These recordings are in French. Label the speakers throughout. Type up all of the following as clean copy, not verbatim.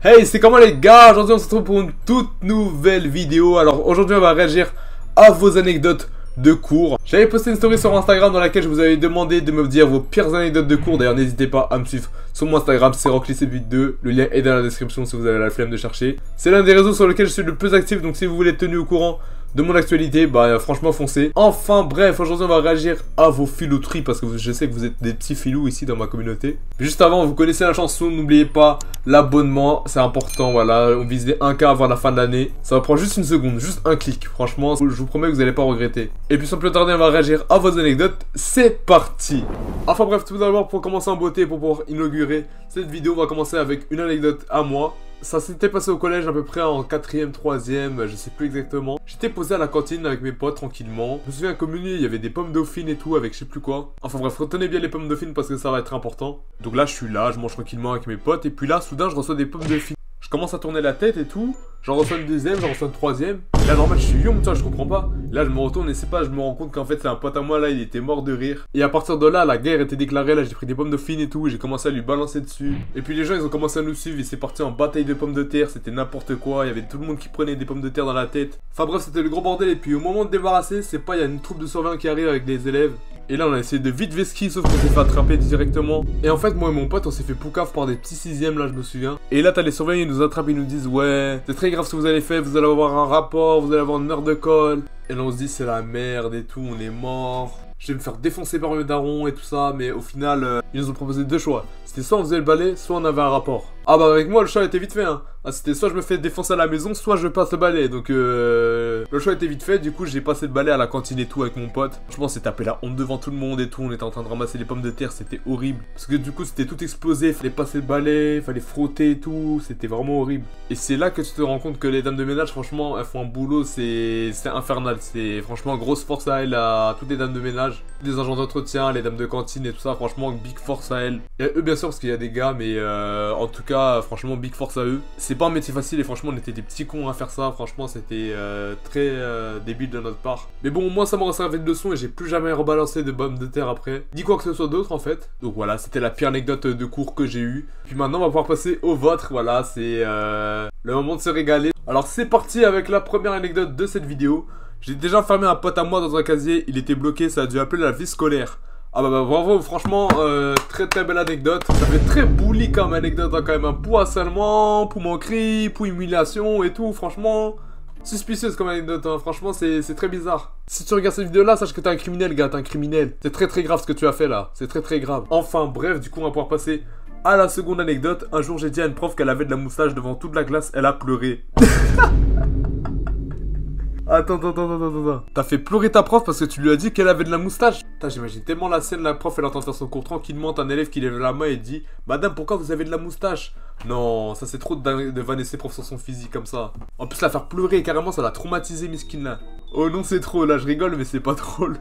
Speaker 1: Hey, c'est comment les gars? Aujourd'hui on se retrouve pour une toute nouvelle vidéo. Alors aujourd'hui on va réagir à vos anecdotes de cours. J'avais posté une story sur Instagram dans laquelle je vous avais demandé de me dire vos pires anecdotes de cours. D'ailleurs n'hésitez pas à me suivre sur mon Instagram, c'est Rocklycb2. Le lien est dans la description si vous avez la flemme de chercher. C'est l'un des réseaux sur lesquels je suis le plus actif, donc si vous voulez être tenu au courant de mon actualité, bah franchement foncez. Enfin bref, aujourd'hui on va réagir à vos filouteries parce que je sais que vous êtes des petits filous ici dans ma communauté. Juste avant, vous connaissez la chanson, n'oubliez pas l'abonnement, c'est important, voilà. On vise les 1K avant la fin de l'année. Ça va prendre juste une seconde, juste un clic. Franchement, je vous promets que vous n'allez pas regretter. Et puis sans plus tarder, on va réagir à vos anecdotes. C'est parti. Enfin bref, tout d'abord pour commencer en beauté, pour pouvoir inaugurer cette vidéo, on va commencer avec une anecdote à moi. Ça s'était passé au collège à peu près en 4ème, 3ème, je sais plus exactement. J'étais posé à la cantine avec mes potes tranquillement. Je me souviens qu'au menu il y avait des pommes dauphines et tout avec je sais plus quoi. Enfin bref, retenez bien les pommes dauphines parce que ça va être important. Donc là je suis là, je mange tranquillement avec mes potes et puis là soudain je reçois des pommes dauphines. Je commence à tourner la tête et tout. J'en reçois une deuxième, j'en reçois une troisième. Et là normal je suis yum, je comprends pas. Là je me retourne et c'est pas, je me rends compte qu'en fait c'est un pote à moi là, il était mort de rire. Et à partir de là, la guerre était déclarée, là j'ai pris des pommes dauphines et tout. Et j'ai commencé à lui balancer dessus. Et puis les gens ils ont commencé à nous suivre et c'est parti en bataille de pommes de terre. C'était n'importe quoi, il y avait tout le monde qui prenait des pommes de terre dans la tête. Enfin bref c'était le gros bordel. Et puis au moment de débarrasser, c'est pas, il y a une troupe de surveillants qui arrive avec des élèves. Et là on a essayé de vite vesquiller sauf qu'on s'est fait attraper directement. Et en fait moi et mon pote on s'est fait poucave par des petits 6ème là je me souviens. Et là t'as les surveillants ils nous attrapent, ils nous disent ouais c'est très grave ce que vous avez fait, vous allez avoir un rapport, vous allez avoir une heure de colle. Et là on se dit c'est la merde et tout, on est mort. Je vais me faire défoncer par le daron et tout ça. Mais au final ils nous ont proposé deux choix. C'était soit on faisait le balai, soit on avait un rapport. Ah bah avec moi le choix était vite fait hein. Ah, c'était soit je me fais défoncer à la maison, soit je passe le balai. Donc le choix était vite fait. Du coup j'ai passé le balai à la cantine et tout avec mon pote. Franchement c'est tapé la honte devant tout le monde et tout. On était en train de ramasser les pommes de terre, c'était horrible. Parce que du coup c'était tout explosé, fallait passer le balai, fallait frotter et tout. C'était vraiment horrible. Et c'est là que tu te rends compte que les dames de ménage franchement elles font un boulot, c'est infernal. C'est franchement grosse force à elles, à toutes les dames de ménage. Les agents d'entretien, les dames de cantine et tout ça, franchement big force à elles. Et eux bien sûr parce qu'il y a des gars mais en tout cas franchement big force à eux. C'est pas un métier facile et franchement on était des petits cons à faire ça. Franchement c'était très débile de notre part. Mais bon moi ça m'aurait servi de leçon et j'ai plus jamais rebalancé de pommes de terre après. Ni quoi que ce soit d'autre en fait. Donc voilà c'était la pire anecdote de cours que j'ai eue. Puis maintenant on va pouvoir passer au vôtre. Voilà c'est le moment de se régaler. Alors c'est parti avec la première anecdote de cette vidéo. J'ai déjà enfermé un pote à moi dans un casier, il était bloqué, ça a dû appeler la vie scolaire. Ah bah bravo, franchement, très très belle anecdote. Ça fait très bully comme anecdote hein, quand même. Un pou harcèlement, pou moquerie, pou humiliation et tout, franchement. Suspicieuse comme anecdote, hein. Franchement c'est très bizarre. Si tu regardes cette vidéo là, sache que t'es un criminel gars, t'es un criminel. C'est très très grave ce que tu as fait là, c'est très très grave. Enfin bref, du coup on va pouvoir passer à la seconde anecdote. Un jour j'ai dit à une prof qu'elle avait de la moustache devant toute la classe, elle a pleuré. Attends. T'as fait pleurer ta prof parce que tu lui as dit qu'elle avait de la moustache? Putain, j'imagine tellement la scène, la prof elle entend faire son cours tranquillement, t'as un élève qui lève la main et dit madame, pourquoi vous avez de la moustache? Non, ça c'est trop de vanner ses profs sur son physique comme ça. En plus la faire pleurer carrément, ça l'a traumatisé Miskin là. Oh non c'est trop, là je rigole mais c'est pas drôle.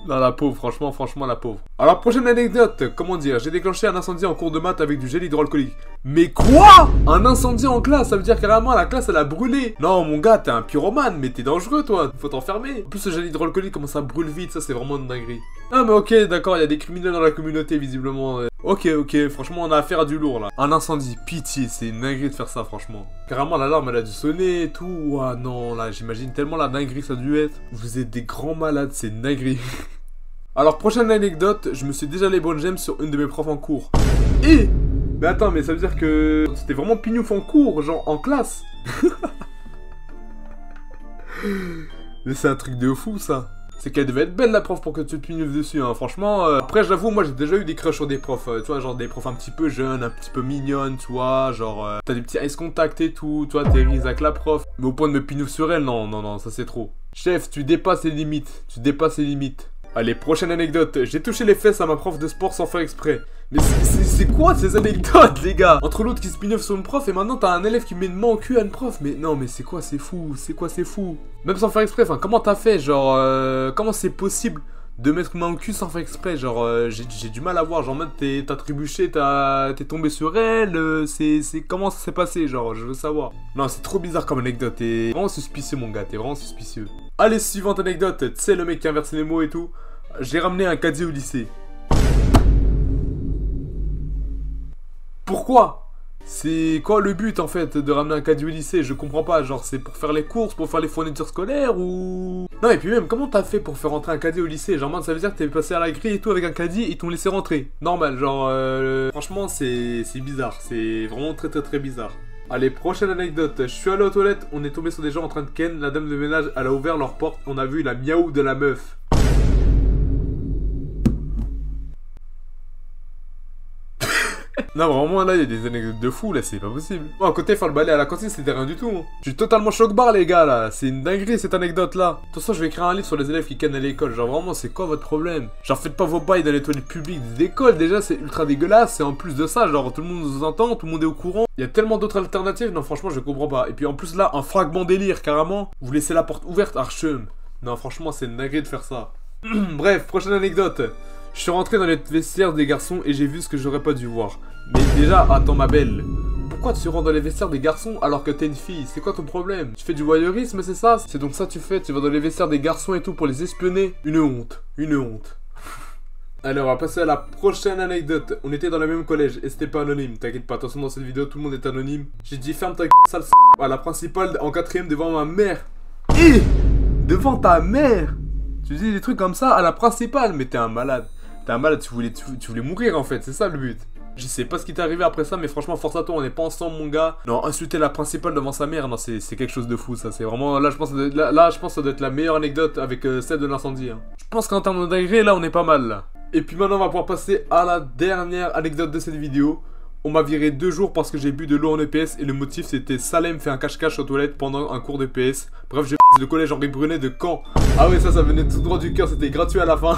Speaker 1: Non la pauvre, franchement la pauvre. Alors prochaine anecdote, comment dire, j'ai déclenché un incendie en cours de maths avec du gel hydroalcoolique. Mais quoi? Un incendie en classe, ça veut dire carrément la classe elle a brûlé. Non mon gars, t'es un pyromane, mais t'es dangereux toi, faut t'enfermer. En plus ce gel hydroalcoolique comment ça brûle vite, ça c'est vraiment une dinguerie. Ah mais ok d'accord, il y a des criminels dans la communauté visiblement. Ok, franchement on a affaire à du lourd là. Un incendie, pitié, c'est une dinguerie de faire ça franchement. Carrément l'alarme elle a dû sonner et tout. Ouah non là j'imagine tellement la dinguerie ça a dû être. Vous êtes des grands malades, c'est une dinguerie. Alors prochaine anecdote, je me suis déjà les bonnes gemmes sur une de mes profs en cours. Et mais attends, mais ça veut dire que c'était vraiment pignouf en cours, genre en classe. Mais c'est un truc de fou ça. C'est qu'elle devait être belle la prof pour que tu te pignoufes dessus hein. Franchement, après j'avoue moi j'ai déjà eu des crushs sur des profs, tu vois, genre des profs un petit peu jeunes, un petit peu mignonnes, tu vois, genre t'as des petits ice contact et tout, tu vois, t'es rise avec la prof. Mais au point de me pignouf sur elle, non, ça c'est trop. Chef, tu dépasses les limites, Allez, prochaine anecdote, j'ai touché les fesses à ma prof de sport sans faire exprès. Mais c'est quoi ces anecdotes les gars? Entre l'autre qui se pinneuf sur une prof et maintenant t'as un élève qui met une main au cul à une prof. Mais non mais c'est quoi, c'est fou, Même sans faire exprès, enfin comment t'as fait? Genre, comment c'est possible de mettre une main au cul sans faire exprès? Genre, j'ai du mal à voir, genre même t'as trébuché, t'es tombé sur elle, comment ça s'est passé? Genre, je veux savoir. Non, c'est trop bizarre comme anecdote, t'es vraiment suspicieux mon gars, t'es vraiment suspicieux. Allez, suivante anecdote, tu sais le mec qui inverse les mots et tout. J'ai ramené un caddie au lycée. Pourquoi? C'est quoi le but en fait de ramener un caddie au lycée? Je comprends pas, genre c'est pour faire les courses, pour faire les fournitures scolaires ou... Non et puis même, comment t'as fait pour faire rentrer un caddie au lycée? Genre man, ça veut dire que t'es passé à la grille et tout avec un caddie et ils t'ont laissé rentrer. Normal, genre franchement c'est bizarre, c'est vraiment très bizarre. Allez, prochaine anecdote, je suis allé aux toilettes, on est tombé sur des gens en train de ken, la dame de ménage elle a ouvert leur porte, on a vu la miaou de la meuf. Non vraiment là il y a des anecdotes de fou là, c'est pas possible. Bon à côté faire le balai à la cantine c'était rien du tout. Je suis totalement choc-barre les gars là, c'est une dinguerie cette anecdote là. De toute façon je vais écrire un livre sur les élèves qui cannent à l'école, genre vraiment c'est quoi votre problème? Genre faites pas vos bails dans les toilettes publiques des écoles, déjà c'est ultra dégueulasse, et en plus de ça genre tout le monde vous entend, tout le monde est au courant. Il y a tellement d'autres alternatives, non franchement je comprends pas. Et puis en plus là un fragment délire carrément, vous laissez la porte ouverte archum. Non franchement c'est une dinguerie de faire ça. Bref, prochaine anecdote. Je suis rentré dans les vestiaires des garçons et j'ai vu ce que j'aurais pas dû voir. Mais déjà, attends ma belle. Pourquoi tu rentres dans les vestiaires des garçons alors que t'es une fille? C'est quoi ton problème? Tu fais du voyeurisme, c'est ça? C'est donc ça que tu fais? Tu vas dans les vestiaires des garçons et tout pour les espionner? Une honte. Une honte. Allez, on va passer à la prochaine anecdote. On était dans le même collège et c'était pas anonyme. T'inquiète pas, attention dans cette vidéo, tout le monde est anonyme. J'ai dit ferme ta sale à la principale en 4ème devant ma mère. Et devant ta mère? Tu dis des trucs comme ça à la principale, mais t'es un malade. T'es un malade, tu voulais mourir en fait, c'est ça le but. Je sais pas ce qui t'est arrivé après ça, mais franchement, force à toi, on n'est pas ensemble, mon gars. Non, insulter la principale devant sa mère, non, c'est quelque chose de fou, ça. C'est vraiment, là, je pense que ça doit être la meilleure anecdote avec celle de l'incendie. Hein. Je pense qu'en termes de degré, là, on est pas mal, là. Et puis maintenant, on va pouvoir passer à la dernière anecdote de cette vidéo. On m'a viré 2 jours parce que j'ai bu de l'eau en EPS et le motif c'était Salem fait un cache-cache aux toilettes pendant un cours d'EPS. Bref, j'ai le collège Henri Brunet de Caen. Ah ouais, ça venait tout droit du cœur, c'était gratuit à la fin.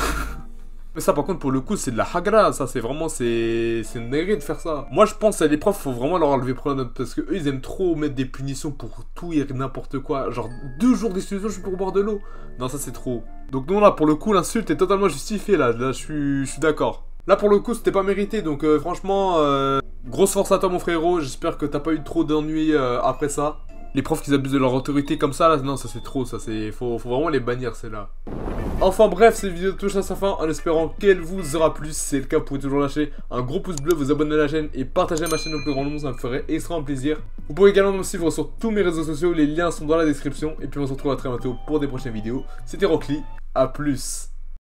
Speaker 1: Mais ça par contre pour le coup c'est de la hagra, ça c'est vraiment c'est une dinguerie de faire ça. Moi je pense à les profs faut vraiment leur enlever pour la note parce que eux ils aiment trop mettre des punitions pour tout et n'importe quoi. Genre 2 jours d'exclusion juste pour boire de l'eau. Non ça c'est trop. Donc non là pour le coup l'insulte est totalement justifiée là je suis d'accord. Là pour le coup c'était pas mérité donc franchement grosse force à toi mon frérot, j'espère que t'as pas eu trop d'ennuis après ça. Les profs qui abusent de leur autorité comme ça là, non ça c'est trop, ça c'est faut vraiment les bannir celles-là. Enfin bref, cette vidéo touche à sa fin en espérant qu'elle vous aura plu. Si c'est le cas, vous pouvez toujours lâcher un gros pouce bleu, vous abonner à la chaîne et partager ma chaîne au plus grand nombre, ça me ferait extrêmement plaisir. Vous pouvez également me suivre sur tous mes réseaux sociaux, les liens sont dans la description. Et puis on se retrouve à très bientôt pour des prochaines vidéos. C'était Rockly, à plus.